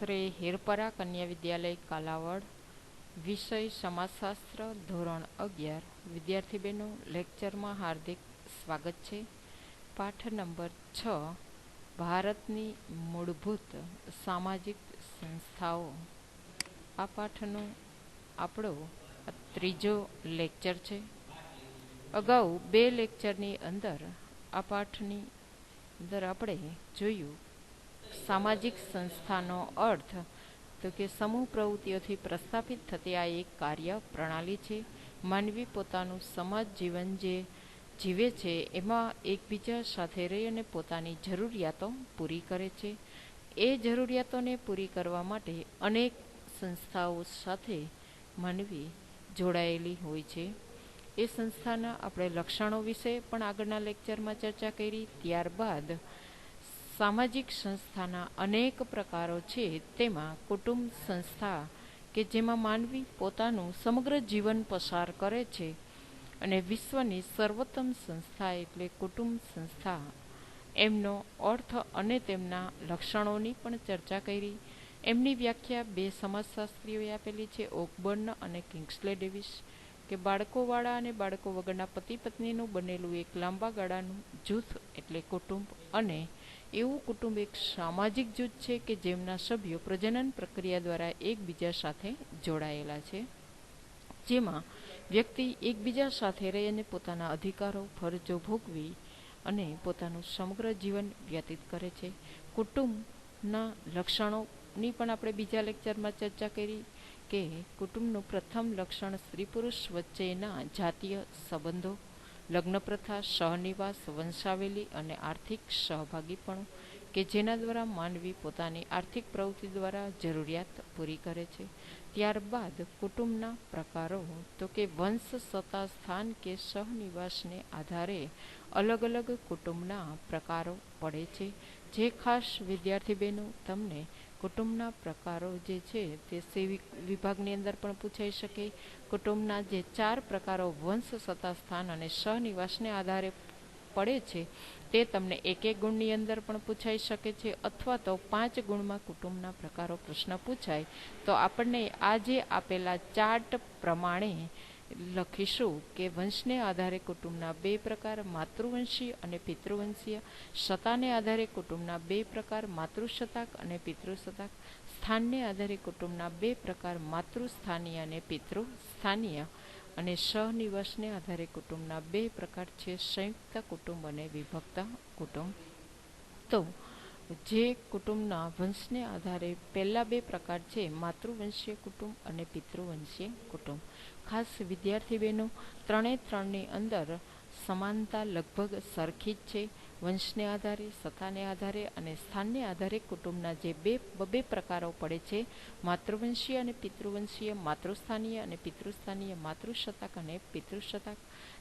આશરે હેરપરા કન્યા વિદ્યાલય કાલાવડ, વિષય સમાજશાસ્ત્ર, ધોરણ 11. વિદ્યાર્થી બહેનો, લેક્ચરમાં હાર્દિક સ્વાગત છે. પાઠ નંબર 6, ભારતની મૂળભૂત સામાજિક સંસ્થાઓ. આ પાઠનો આપણો ત્રીજો લેક્ચર છે. અગાઉ 2 લેક્ચરની અંદર આ પાઠની અંદર આપણે જોયું સામાજિક સંસ્થાનો અર્થ તો કે સમૂહ પ્રવૃત્તિઓથી પ્રસ્થાપિત થતી આ એક કાર્ય પ્રણાલી છે. માનવી પોતાનું સમાજ જીવન જે જીવે છે એમાં એકબીજા સાથે રહી અને પોતાની જરૂરિયાતો પૂરી કરે છે. એ જરૂરિયાતોને પૂરી કરવા માટે અનેક સંસ્થાઓ સાથે માનવી જોડાયેલી હોય છે. એ સંસ્થાના આપણે લક્ષણો વિશે પણ આગળના લેક્ચરમાં ચર્ચા કરી. ત્યારબાદ સામાજિક સંસ્થાના અનેક પ્રકારો છે. તેમાં કુટુંબ સંસ્થા કે જેમાં માનવી પોતાનું સમગ્ર જીવન પસાર કરે છે અને વિશ્વની સર્વોત્તમ સંસ્થા એટલે કુટુંબ સંસ્થા એમનો અર્થ અને તેમના લક્ષણોની પણ ચર્ચા કરી. એમની વ્યાખ્યા 2 સમાજશાસ્ત્રીઓએ આપેલી છે, ઓકબર્ન અને કિંગ્સલે ડેવિસ, કે બાળકોવાળા અને બાળકો વગરના પતિ પત્નીનું બનેલું એક લાંબા ગાળાનું જૂથ એટલે કુટુંબ, અને એવું કુટુંબ એક સામાજિક જૂથ છે કે જેમના સભ્યો પ્રજનન પ્રક્રિયા દ્વારા એકબીજા સાથે જોડાયેલા છે, જેમાં વ્યક્તિ એકબીજા સાથે રહી અને પોતાના અધિકારો ફરજો ભોગવી અને પોતાનું સમગ્ર જીવન વ્યતીત કરે છે. કુટુંબના લક્ષણોની પણ આપણે બીજા લેક્ચરમાં ચર્ચા કરી કે કુટુંબનું પ્રથમ લક્ષણ સ્ત્રી પુરુષ વચ્ચેના જાતીય સંબંધો, લગ્ન પ્રથા, સહનિવાસ, વંશાવલી અને આર્થિક સહભાગીપણું કે જેના દ્વારા માનવી પોતાની આર્થિક પ્રવૃત્તિ દ્વારા જરૂરિયાત પૂરી કરે છે. ત્યારબાદ કુટુંબના પ્રકારો તો કે વંશ, સત્તા, સ્થાન કે સહનિવાસને આધારે અલગ અલગ કુટુંબના પ્રકારો પડે છે. જે ખાસ વિદ્યાર્થી બહેનો તમને કુટુંબના પ્રકારો જે છે તે સી વિભાગની અંદર પણ પૂછાઈ શકે. કુટુંબના જે 4 પ્રકારો વંશ, સત્તા, સ્થાન અને સહનિવાસને આધારે પડે છે તે તમને 1-1 ગુણની અંદર પણ પૂછાઈ શકે છે, અથવા તો 5 ગુણમાં કુટુંબના પ્રકારો પ્રશ્ન પૂછાય તો આપણને આ જે આપેલા ચાર્ટ પ્રમાણે લખીશું કે વંશને આધારે કુટુંબના 2 પ્રકાર, માતૃવંશીય અને પિતૃવંશીય, સત્તાને આધારે કુટુંબના 2 પ્રકાર, માતૃસત્તાક અને પિતૃસત્તાક, સ્થાનને આધારે કુટુંબના 2 પ્રકાર, માતૃસ્થાનીય અને પિતૃસ્થાનીય, અને સહનિવાસને આધારે કુટુંબના 2 પ્રકાર છે, સંયુક્ત કુટુંબ અને વિભક્ત કુટુંબ. તો જે કુટુંબના વંશને આધારે પહેલા 2 પ્રકાર છે, માતૃવંશીય કુટુંબ અને પિતૃવંશીય કુટુંબ. ખાસ વિદ્યાર્થી બહેનો 3-3ની અંદર સમાનતા લગભગ સરખી જ છે. વંશને આધારે, સત્તાને આધારે અને સ્થાનને આધારે કુટુંબના જે 2 પ્રકારો પડે છે, માતૃવંશીય અને પિતૃવંશીય, માતૃસ્થાનીય અને પિતૃસ્થાનીય, માતૃસત્તાક અને પિતૃસત્તાક,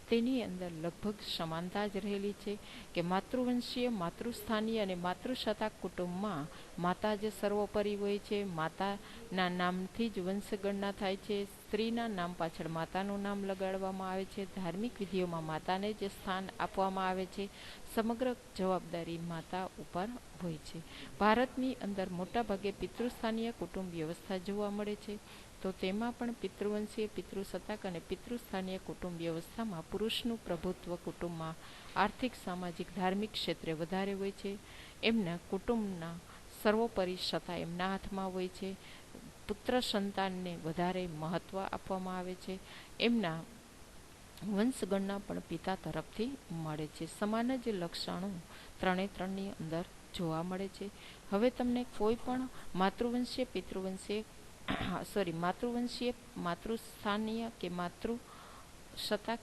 તેની અંદર લગભગ સમાનતા જ રહેલી છે કે માતૃવંશીય, માતૃસ્થાનીય અને માતૃસત્તાક કુટુંબમાં માતા જ સર્વોપરી હોય છે. માતાના નામથી જ વંશગણના થાય છે. સ્ત્રીના નામ પાછળ માતાનું નામ લગાડવામાં આવે છે. ધાર્મિક વિધિઓમાં માતાને જ સ્થાન આપવામાં આવે છે. સમગ્ર જવાબદારી માતા ઉપર હોય છે. ભારતની અંદર મોટાભાગે પિતૃસ્થાનીય કુટુંબ વ્યવસ્થા જોવા મળે છે. તો તેમાં પણ પિતૃવંશીય, પિતૃસત્તાક અને પિતૃસ્થાનીય કુટુંબ વ્યવસ્થામાં પુરુષનું પ્રભુત્વ કુટુંબમાં આર્થિક, સામાજિક, ધાર્મિક ક્ષેત્રે વધારે હોય છે. એમના કુટુંબના સર્વોપરી સત્તા એમના હાથમાં હોય છે. પુત્ર સંતાનને વધારે મહત્વ આપવામાં આવે છે. એમના વંશગણના પણ પિતા તરફથી મળે છે. સમાન જ લક્ષણો 3-3ની અંદર જોવા મળે છે. હવે તમને કોઈ પણ માતૃવંશીય, પિતૃવંશીય માતૃવંશીય, માતૃસ્થાનીય કે માતૃસત્તાક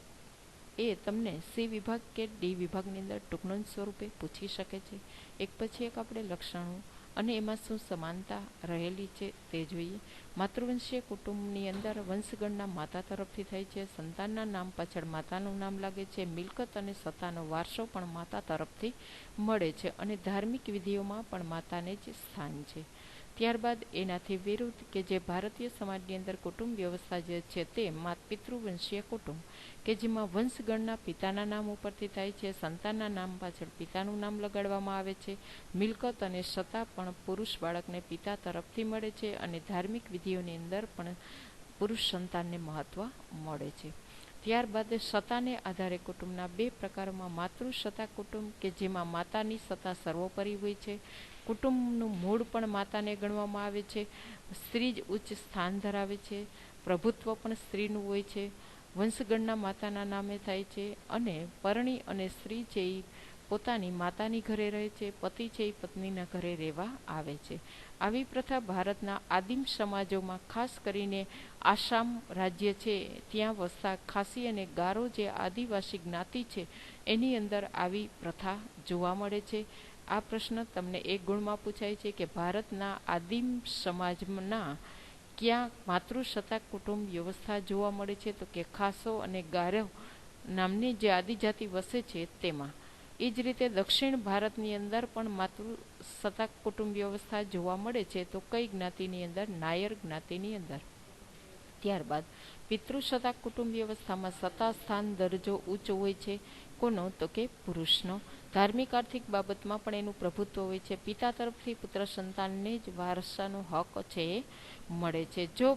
એ તમને સી વિભાગ કે ડી વિભાગની અંદર ટૂંકનોંધ સ્વરૂપે પૂછી શકે છે. એક પછી એક આપણે લક્ષણો અને એમાં શું સમાનતા રહેલી છે તે જોઈએ. માતૃવંશીય કુટુંબની અંદર વંશગણના માતા તરફથી થાય છે. સંતાનના નામ પાછળ માતાનું નામ લાગે છે. મિલકત અને સત્તાનો વારસો પણ માતા તરફથી મળે છે અને ધાર્મિક વિધિઓમાં પણ માતાને જ સ્થાન છે. ત્યારબાદ એનાથી વિરુદ્ધ કે જે ભારતીય સમાજની અંદર કુટુંબ વ્યવસ્થા જે છે તે પિતૃવંશીય કુટુંબ કે જેમાં વંશગણના પિતાના નામ ઉપરથી થાય છે. સંતાનના નામ પાછળ પિતાનું નામ લગાડવામાં આવે છે. મિલકત અને સત્તા પણ પુરુષ બાળકને પિતા તરફથી મળે છે અને ધાર્મિક વિધિઓની અંદર પણ પુરુષ સંતાનને મહત્વ મળે છે. ત્યારબાદ સત્તાને આધારે કુટુંબના બે પ્રકારોમાં માતૃ સત્તા કુટુંબ કે જેમાં માતાની સત્તા સર્વોપરી હોય છે. કુટુંબનું મૂળ પણ માતાને ગણવામાં આવે છે. સ્ત્રી જ ઉચ્ચ સ્થાન ધરાવે છે. પ્રભુત્વ પણ સ્ત્રીનું હોય છે. વંશગણના માતાના નામે થાય છે અને પરણી અને સ્ત્રી છે એ પોતાની માતાની ઘરે રહે છે. પતિ છે એ પત્નીના ઘરે રહેવા આવે છે. આવી પ્રથા ભારતના આદિમ સમાજોમાં ખાસ કરીને આસામ રાજ્ય છે ત્યાં વસતા ખાસી અને ગારો જે આદિવાસી જ્ઞાતિ છે એની અંદર આવી પ્રથા જોવા મળે છે. આ પ્રશ્ન તમને એક ગુણમાં પૂછાય છે કે ભારતના આદિમ સમાજના ક્યાં માતૃસત્તાક કુટુંબ વ્યવસ્થા જોવા મળે છે, તો કે ખાસો અને ગારો નામની જે આદિજાતિ વસે છે તેમાં. એ જ રીતે દક્ષિણ ભારતની અંદર પણ માતૃસત્તાક કુટુંબ વ્યવસ્થા જોવા મળે છે, તો કઈ જ્ઞાતિની અંદર? નાયર જ્ઞાતિની અંદર. ત્યારબાદ પિતૃસત્તાક કુટુંબ વ્યવસ્થામાં સત્તા સ્થાન દરજ્જો ઊંચો હોય છે. કોનો? તો કે પુરુષનો. ધાર્મિક આર્થિક બાબતમાં પણ એનું પ્રભુત્વ હોય છે. પિતા તરફથી પુત્ર સંતાનને જ વારસાનો હક છે એ મળે છે. જો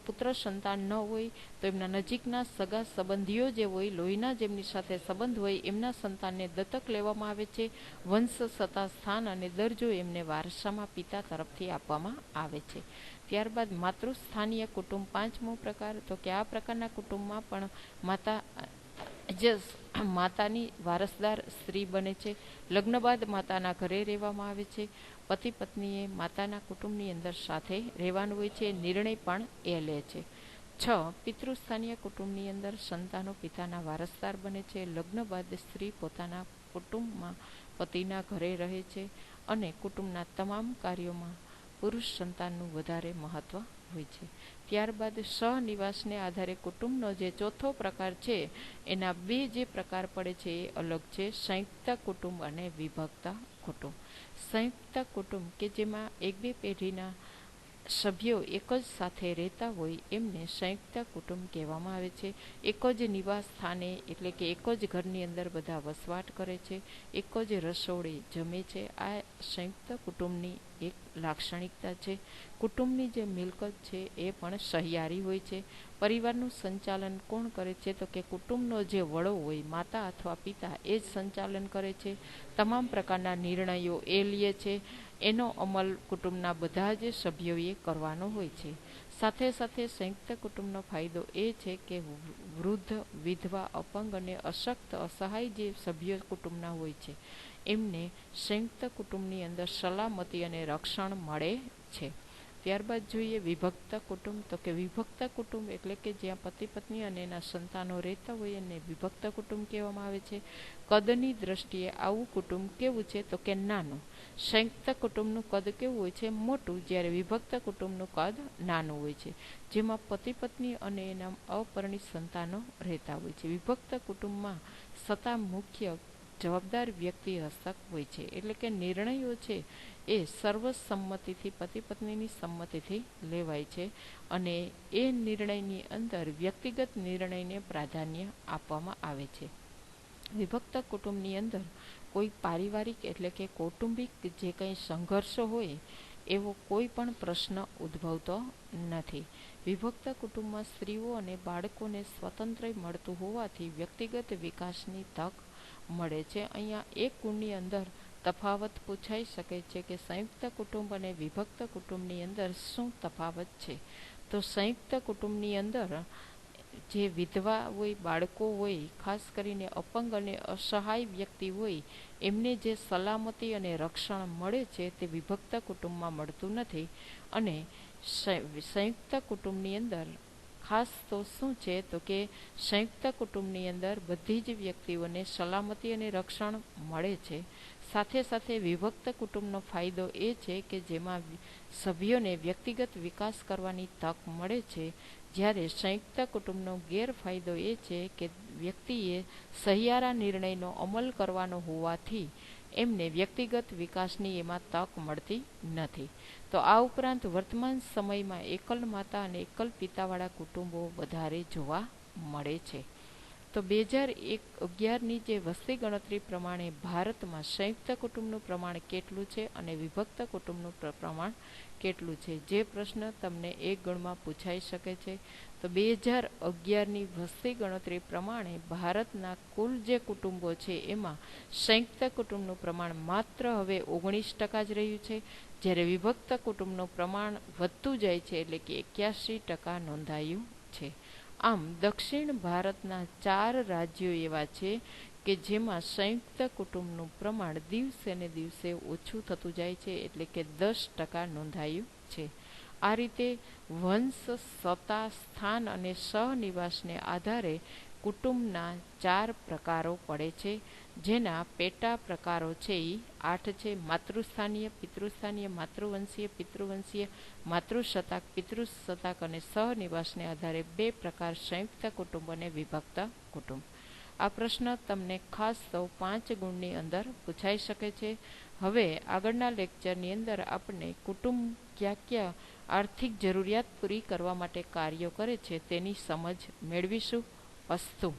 પુત્ર સંતાન ન હોય તો એમના નજીકના સગા સંબંધીઓ જે હોય, લોહીના જેમની સાથે સંબંધ હોય, એમના સંતાનને દત્તક લેવામાં આવે છે. વંશ, સત્તા, સ્થાન અને દરજ્જો એમને વારસામાં પિતા તરફથી આપવામાં આવે છે. ત્યારબાદ માતૃસ્થાનીય કુટુંબ પાંચમો પ્રકાર, તો કે આ પ્રકારના કુટુંબમાં પણ માતાની વારસદાર સ્ત્રી બને છે. લગ્ન બાદ માતાના ઘરે રહેવામાં આવે છે. પતિ પત્નીએ માતાના કુટુંબની અંદર સાથે રહેવાનું હોય છે. નિર્ણય પણ એ લે છે. 6. પિતૃસ્થાનીય કુટુંબની અંદર સંતાનો પિતાના વારસદાર બને છે. લગ્ન બાદ સ્ત્રી પોતાના કુટુંબમાં પતિના ઘરે રહે છે અને કુટુંબના તમામ કાર્યોમાં પુરુષ સંતાનનું વધારે મહત્વ હોય છે. ત્યારબાદ સહનિવાસને આધારે કુટુંબનો જે ચોથો પ્રકાર છે એના બે જે પ્રકાર પડે છે એ અલગ છે: સંયુક્ત કુટુંબ અને વિભક્ત કુટુંબ. સંયુક્ત કુટુંબ કે જેમાં એક બે પેઢીના સભ્યો એક જ સાથે રહેતા હોય એમને સંયુક્ત કુટુંબ કહેવામાં આવે છે. એક જ નિવાસ સ્થાને એટલે કે એક જ ઘરની અંદર બધા વસવાટ કરે છે, એક જ રસોડે જમે છે. આ સંયુક્ત કુટુંબની એક લાક્ષણિકતા છે. કુટુંબની જે મિલકત છે એ પણ સહિયારી હોય છે. પરિવારનું સંચાલન કોણ કરે છે? તો કે કુટુંબનો જે વડો હોય, માતા અથવા પિતા, એ જ સંચાલન કરે છે. તમામ પ્રકારના નિર્ણયો એ લે છે. એનો અમલ કુટુંબના બધા જ સભ્યોએ કરવાનો હોય છે. સાથે સાથે સંયુક્ત કુટુંબનો ફાયદો એ છે કે વૃદ્ધ, વિધવા, અપંગ અને અશક્ત, અસહાય જે સભ્યો કુટુંબના હોય છે એમને સંયુક્ત કુટુંબની અંદર સલામતી અને રક્ષણ મળે છે. ત્યારબાદ જોઈએ વિભક્ત કુટુંબ. તો કે વિભક્ત કુટુંબ એટલે કે જ્યાં પતિ પત્ની અને એના સંતાનો રહેતા હોય એને વિભક્ત કુટુંબ કહેવામાં આવે છે. કદની દ્રષ્ટિએ આવું કુટુંબ કેવું છે? તો કે નાનું. સંયુક્ત કુટુંબનું કદ કેવું હોય છે? મોટું. જ્યારે વિભક્ત કુટુંબનું કદ નાનું હોય છે, જેમાં પતિ પત્ની અને એના અપરિણિત સંતાનો રહેતા હોય છે. વિભક્ત કુટુંબમાં સત્તા મુખ્ય જવાબદાર વ્યક્તિ હસ્તક હોય છે, એટલે કે નિર્ણયો છે એ સર્વસંમતિથી, પતિ પત્નીની સંમતિથી લેવાય છે અને એ નિર્ણયની અંદર વ્યક્તિગત નિર્ણયને પ્રાધાન્ય આપવામાં આવે છે. વિભક્ત કુટુંબની અંદર કોઈ પારિવારિક એટલે કે કૌટુંબિક જે કંઈ સંઘર્ષો હોય એવો કોઈ પણ પ્રશ્ન ઉદ્ભવતો નથી. વિભક્ત કુટુંબમાં સ્ત્રીઓ અને બાળકોને સ્વતંત્ર મળતું હોવાથી વ્યક્તિગત વિકાસની તક મળે છે. અહીંયા એક ગુણની અંદર તફાવત પૂછાઈ શકે છે કે સંયુક્ત કુટુંબ અને વિભક્ત કુટુંબની અંદર શું તફાવત છે? તો સંયુક્ત કુટુંબની અંદર જે વિધવા હોય, બાળકો હોય, ખાસ કરીને અપંગ અને અસહાય વ્યક્તિ હોય, એમને જે સલામતી અને રક્ષણ મળે છે તે વિભક્ત કુટુંબમાં મળતું નથી. અને સંયુક્ત કુટુંબની અંદર ખાસ તો શું છે? તો કે સંયુક્ત કુટુંબની અંદર બધી જ વ્યક્તિઓને સલામતી અને રક્ષણ મળે છે. સાથે સાથે વિભક્ત કુટુંબનો ફાયદો એ છે કે જેમાં સભ્યોને વ્યક્તિગત વિકાસ કરવાની તક મળે છે, જ્યારે સંયુક્ત કુટુંબનો ગેરફાયદો એ છે કે વ્યક્તિએ સહિયારા નિર્ણયનો અમલ કરવાનો હોવાથી એમને વ્યક્તિગત વિકાસની એમાં તક મળતી નથી. તો આ ઉપરાંત વર્તમાન સમયમાં એકલ માતા અને એકલ પિતાવાળા કુટુંબો વધારે જોવા મળે છે. તો 2011ની જે વસ્તી ગણતરી પ્રમાણે ભારતમાં સંયુક્ત કુટુંબનું પ્રમાણ કેટલું છે અને વિભક્ત કુટુંબનું પ્રમાણ કેટલું છે, જે પ્રશ્ન તમને એક ગણમાં પૂછાઈ શકે છે. તો 2011ની વસ્તી ગણતરી પ્રમાણે ભારતના કુલ જે કુટુંબો છે એમાં સંયુક્ત કુટુંબનું પ્રમાણ માત્ર હવે 19% જ રહ્યું છે, જ્યારે વિભક્ત કુટુંબનું પ્રમાણ વધતું જાય છે, એટલે કે 81% નોંધાયું છે. આમ દક્ષિણ ભારતના 4 રાજ્યો એવા છે કે જેમાં સંયુક્ત કુટુંબનું પ્રમાણ દિવસે ને દિવસે ઓછું થતું જાય છે, એટલે કે 10% નોંધાયું છે. આ રીતે વંશ, સત્તા, સ્થાન અને સહનિવાસને આધારે કુટુંબના 4 પ્રકારો પડે છે, જેના પેટા પ્રકારો છે એ 8 છે: માતૃસ્થાનીય, પિતૃસ્થાનીય, માતૃવંશીય, પિતૃવંશીય, માતૃસત્તાક, પિતૃસત્તાક અને સહનિવાસને આધારે 2 પ્રકાર સંયુક્ત કુટુંબ અને વિભક્ત કુટુંબ. આ પ્રશ્ન તમને ખાસ તો 5 ગુણની અંદર પૂછાઈ શકે છે. હવે આગળના લેક્ચરની અંદર આપણે કુટુંબ ક્યાં આર્થિક જરૂરિયાત પૂરી કરવા માટે કાર્યો કરે છે તેની સમજ મેળવીશું. અસ્તુ.